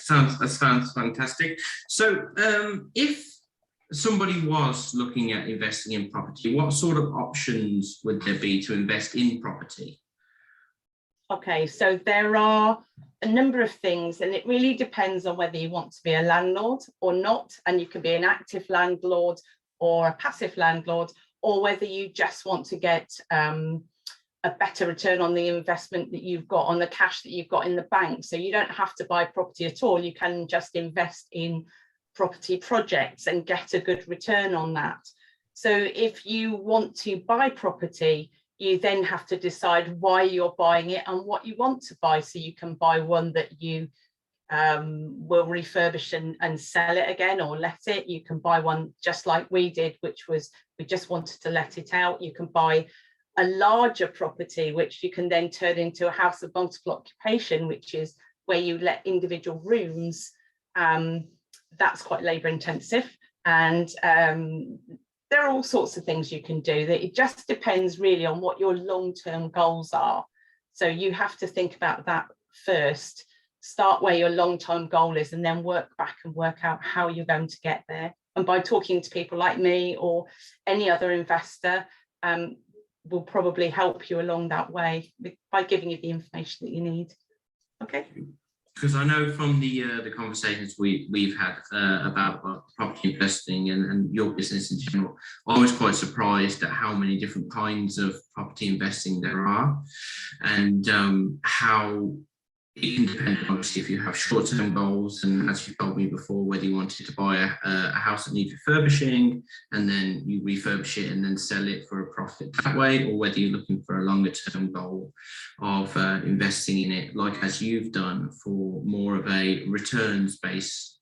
that sounds fantastic. So, if somebody was looking at investing in property, what sort of options would there be to invest in property? Okay, so there are a number of things, and it really depends on whether you want to be a landlord or not, and you can be an active landlord or a passive landlord, or whether you just want to get a better return on the investment that you've got, on the cash that you've got in the bank. So you don't have to buy property at all. You can just invest in property projects and get a good return on that. So if you want to buy property, you then have to decide why you're buying it and what you want to buy. So you can buy one that you will refurbish and sell it again or let it. You can buy one just like we did, which was we just wanted to let it out. You can buy a larger property, which you can then turn into a house of multiple occupation, which is where you let individual rooms. That's quite labour intensive, and there are all sorts of things you can do. That it just depends really on what your long-term goals are. So you have to think about that first, start where your long-term goal is, and then work back and work out how you're going to get there. And by talking to people like me or any other investor, will probably help you along that way by giving you the information that you need. Okay. Because I know from the conversations we've had about property investing and your business in general, I was quite surprised at how many different kinds of property investing there are, and how it can depend, obviously, if you have short-term goals, and as you told me before, whether you wanted to buy a house that needs refurbishing and then you refurbish it and then sell it for a profit that way, or whether you're looking for a longer-term goal of investing in it, like as you've done, for more of a returns-based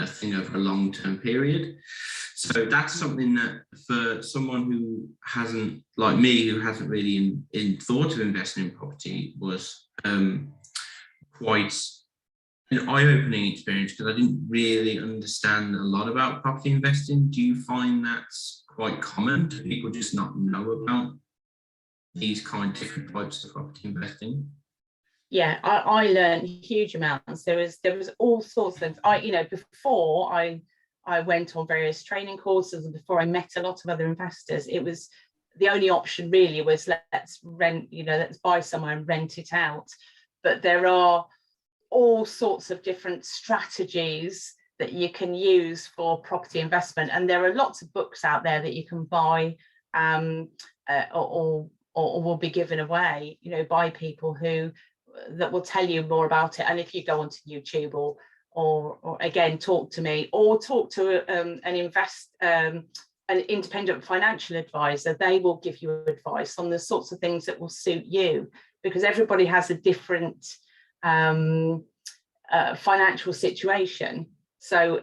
thing over a long-term period. So that's something that for someone who hasn't, like me, who hasn't really thought of investing in property, was quite an eye-opening experience, because I didn't really understand a lot about property investing. Do you find that's quite common? Do people just not know about these kind of different types of property investing? Yeah, I learned huge amounts. There was all sorts of things. Before I went on various training courses, and before I met a lot of other investors, it was the only option really was let's rent, let's buy somewhere and rent it out. But there are all sorts of different strategies that you can use for property investment, and there are lots of books out there that you can buy or will be given away, by people that will tell you more about it. And if you go onto YouTube or again talk to me or talk to an independent financial advisor, they will give you advice on the sorts of things that will suit you, because everybody has a different financial situation. So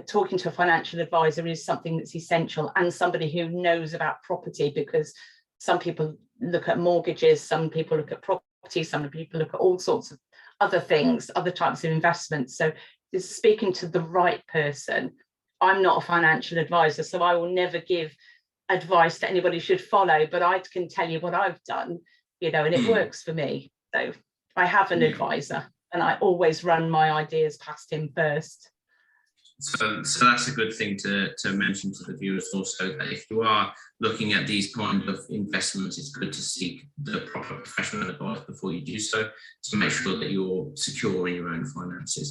talking to a financial advisor is something that's essential, and somebody who knows about property, because some people look at mortgages, some people look at property, some people look at all sorts of other things, other types of investments. So it's speaking to the right person. I'm not a financial advisor, so I will never give advice that anybody should follow, but I can tell you what I've done, and it works for me. So I have an advisor, and I always run my ideas past him first. So that's a good thing to mention to the viewers also, that if you are looking at these kind of investments, it's good to seek the proper professional advice before you do so, to make sure that you're secure in your own finances.